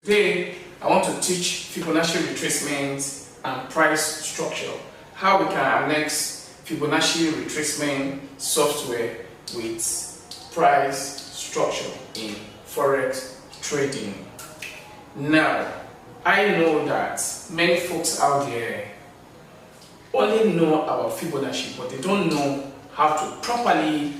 Today, I want to teach Fibonacci retracement and price structure. How we can annex Fibonacci retracement software with price structure in Forex trading. Now, I know that many folks out there only know about Fibonacci, but they don't know how to properly,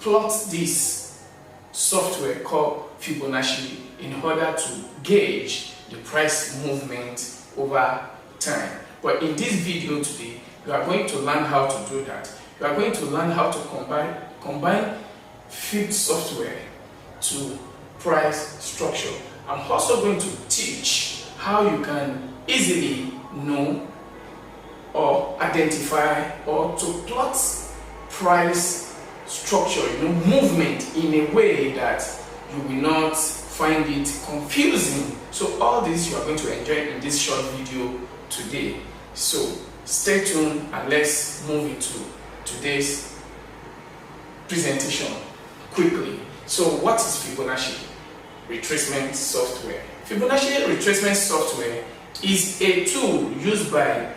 plot this software called Fibonacci in order to gauge the price movement over time. But in this video today, you are going to learn how to do that. You are going to learn how to combine Fib software to price structure. I'm also going to teach how you can easily know or identify or to plot price structure, movement in a way that you will not find it confusing. So all this you are going to enjoy in this short video today. So stay tuned and let's move into today's presentation quickly. So what is Fibonacci retracement software? Fibonacci retracement software is a tool used by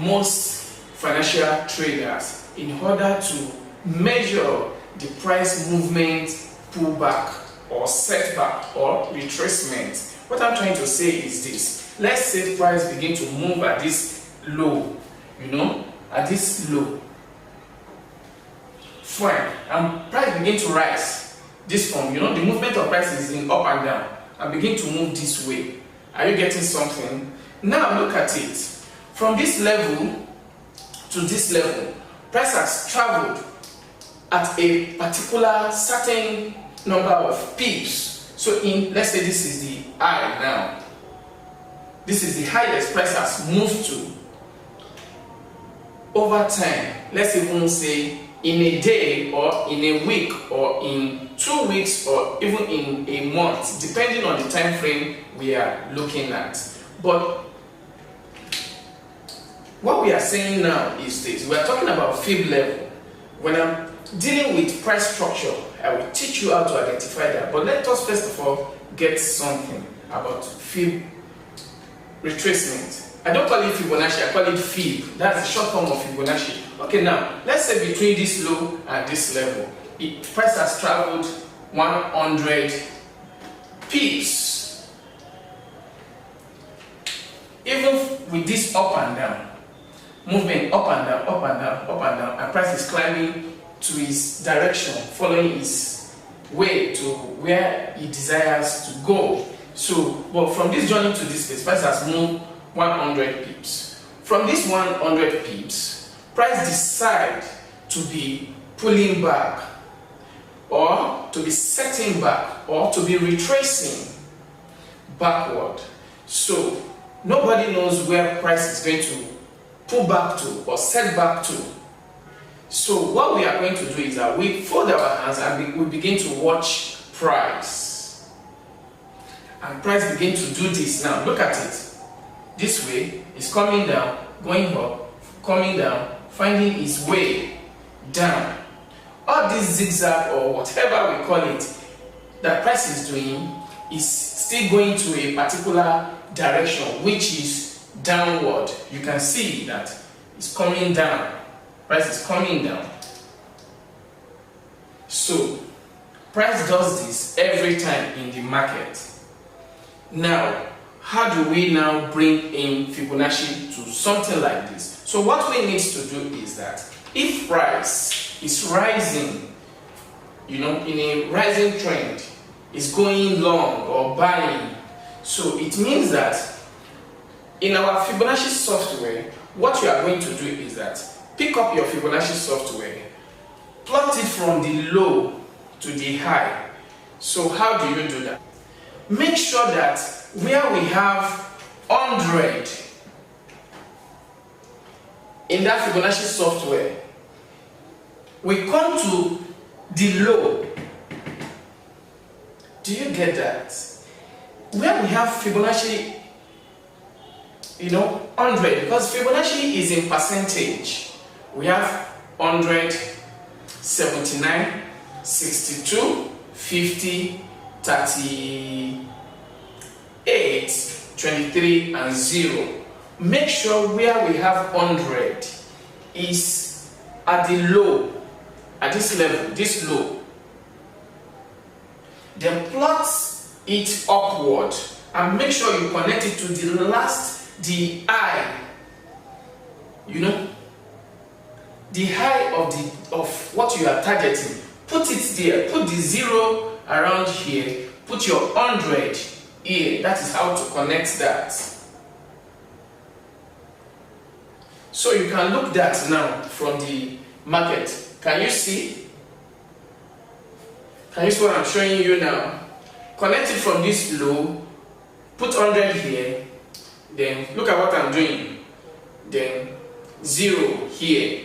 most financial traders in order to measure the price movement, pullback or setback or retracement. What I'm trying to say is this: let's say price begin to move at this low, at this low. Fine, and price begin to rise. This form, the movement of price is in up and down and begin to move this way. Are you getting something? Now look at it. From this level to this level, price has traveled at a particular certain number of pips. So let's say this is the high now. This is the highest price has moved to. Over time, let's even say in a day or in a week or in 2 weeks or even in a month, depending on the time frame we are looking at. But what we are saying now is this: we are talking about Fib level. When I'm dealing with price structure, I will teach you how to identify that. But let us first of all get something about Fib retracement. I don't call it Fibonacci, I call it Fib. That's the short form of Fibonacci. Okay, now let's say between this low and this level, price has traveled 100 pips. Even with this up and down, movement up and down, up and down, up and down, and price is climbing to his direction, following his way to where he desires to go. So, but from this journey to this place, price has moved 100 pips. From this 100 pips, price decide to be pulling back, or to be setting back, or to be retracing backward. So nobody knows where price is going to pull back to or set back to. So what we are going to do is that we fold our hands and we begin to watch price. And price begin to do this. Now look at it. This way is coming down, going up, coming down, finding its way down. All this zigzag or whatever we call it that price is doing is still going to a particular direction, which is downward. You can see that it's coming down. Price is coming down. So price does this every time in the market. Now, how do we now bring in Fibonacci to something like this? So what we need to do is that if price is rising, in a rising trend, is going long or buying, so it means that in our Fibonacci software, what you are going to do is that pick up your Fibonacci software, plot it from the low to the high. So how do you do that? Make sure that where we have 100 in that Fibonacci software, we come to the low. Do you get that? Where we have Fibonacci 100, because Fibonacci is in percentage. We have 100, 79, 62, 50, 30, 38, 23, and 0. Make sure where we have 100 is at the low, at this level, this low. Then plot it upward and make sure you connect it to the high, you know, the high of what you are targeting. Put it there, put the 0 around here, put your 100 here. That is how to connect that. So you can look that now from the market. Can you see? Can you see what I'm showing you now? Connect it from this low, put 100 here, then look at what I'm doing. Then 0 here.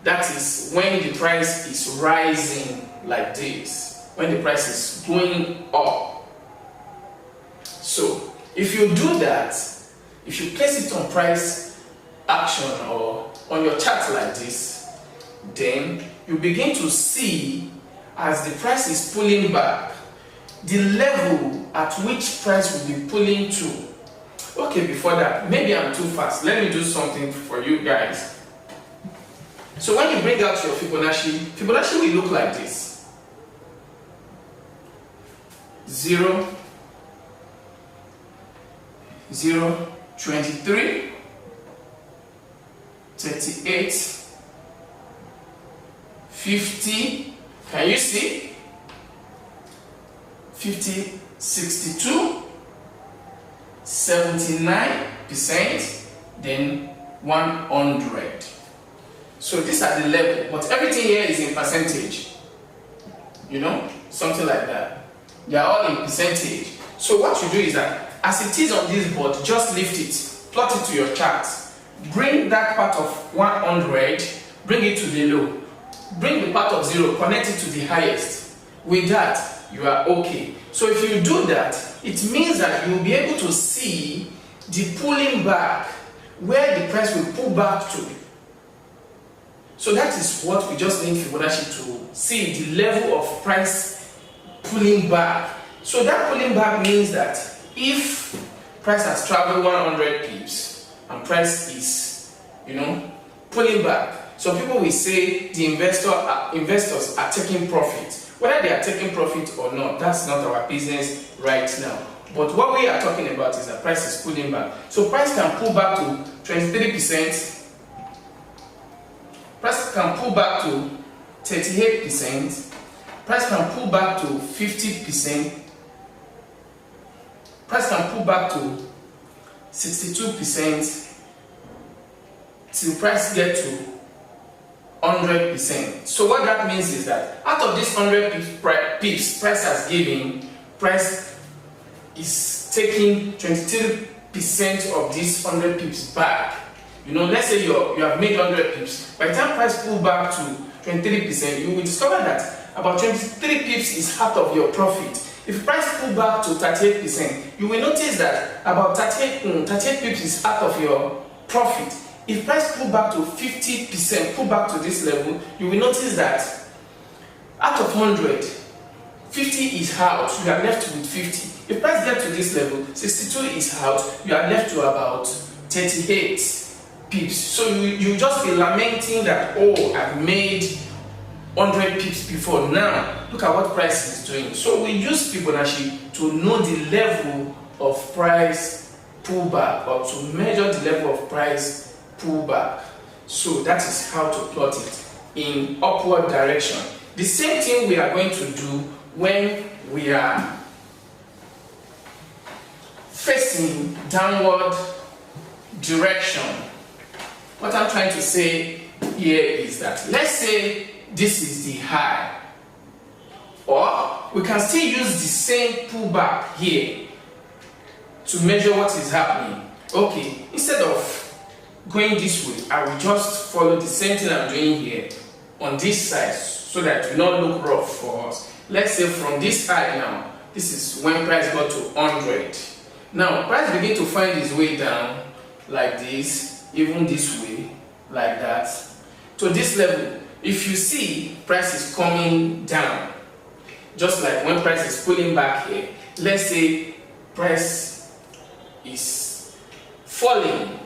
That is when the price is rising like this, when the price is going up. So if you do that, if you place it on price action or on your chart like this, then you begin to see as the price is pulling back, the level at which price will be pulling to. Okay, before that, maybe I'm too fast. Let me do something for you guys. So when you bring out your Fibonacci will look like this. 0, 0, 23, 38, 50, can you see? 50, 62, 79%, then 100. So these are the level, but everything here is in percentage. You know, something like that. They are all in percentage. So what you do is that, as it is on this board, just lift it, plot it to your chart. Bring that part of 100, bring it to the low. Bring the part of 0, connect it to the highest. With that, you are okay. So if you do that, it means that you will be able to see the pulling back, where the price will pull back to. So that is what we just need Fibonacci to see, the level of price pulling back. So that pulling back means that if price has traveled 100 pips and price is, you know, pulling back, some people will say the investors are taking profit. Whether they are taking profit or not, that's not our business right now. But what we are talking about is that price is pulling back. So price can pull back to 23%. Price can pull back to 38%. Price can pull back to 50%. Price can pull back to 62% till price get to 100%. So what that means is that out of this 100 pips price has given, price is taking 23% of this 100 pips back. You know, let's say you have made 100 pips. By the time price pull back to 23%, you will discover that about 23 pips is half of your profit. If price pull back to 38%, you will notice that about 38 pips is half of your profit. If price pull back to 50%, pull back to this level, you will notice that out of 100, 50 is out, you are left with 50. If price gets to this level, 62 is out, you are left to about 38 pips. So you just be lamenting that, oh, I've made 100 pips before. Now, look at what price is doing. So we use Fibonacci to know the level of price pullback, or to measure the level of price pullback. So that is how to plot it in upward direction. The same thing we are going to do when we are facing downward direction. What I'm trying to say here is that, let's say this is the high, or we can still use the same pullback here to measure what is happening. Okay, instead of going this way, I will just follow the same thing I'm doing here on this side, so that it will not look rough for us. Let's say from this high now, this is when price got to 100. Now price begin to find his way down like this, even this way, like that, to this level. If you see, price is coming down, just like when price is pulling back here. Let's say price is falling,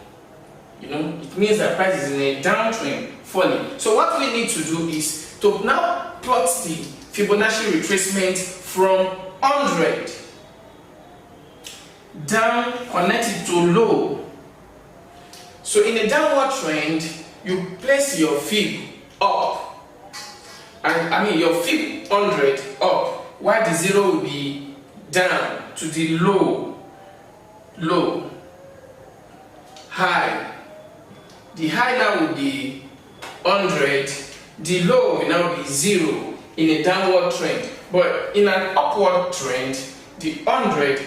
it means that price is in a downtrend, falling. So what we need to do is to now plot the Fibonacci retracement from 100 down, connect it to low. So in a downward trend, you place your fib up, and your fib 100 up, while the 0 will be down to the low, high. The high now will be 100, the low will now be 0 in a downward trend. But in an upward trend, the 100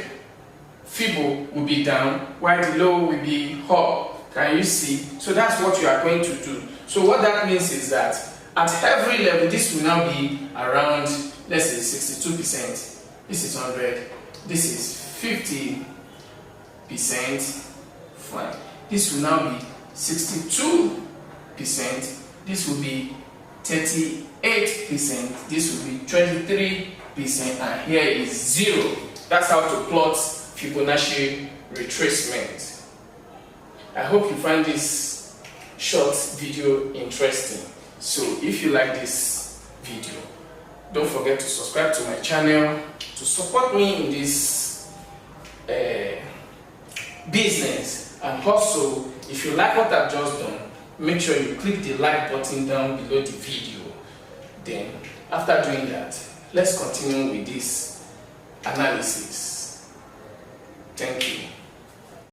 Fibo will be down, while the low will be up. Can you see? So that's what you are going to do. So what that means is that at every level, this will now be around, let's say 62%. This is 100. This is 50%. Fine. This will now be 62%. This will be 38%. This will be 23%. And here is 0. That's how to plot Fibonacci retracement. I hope you find this short video interesting. So if you like this video, don't forget to subscribe to my channel to support me in this business. And also, if you like what I've just done, make sure you click the like button down below the video. Then after doing that, let's continue with this analysis. Thank you.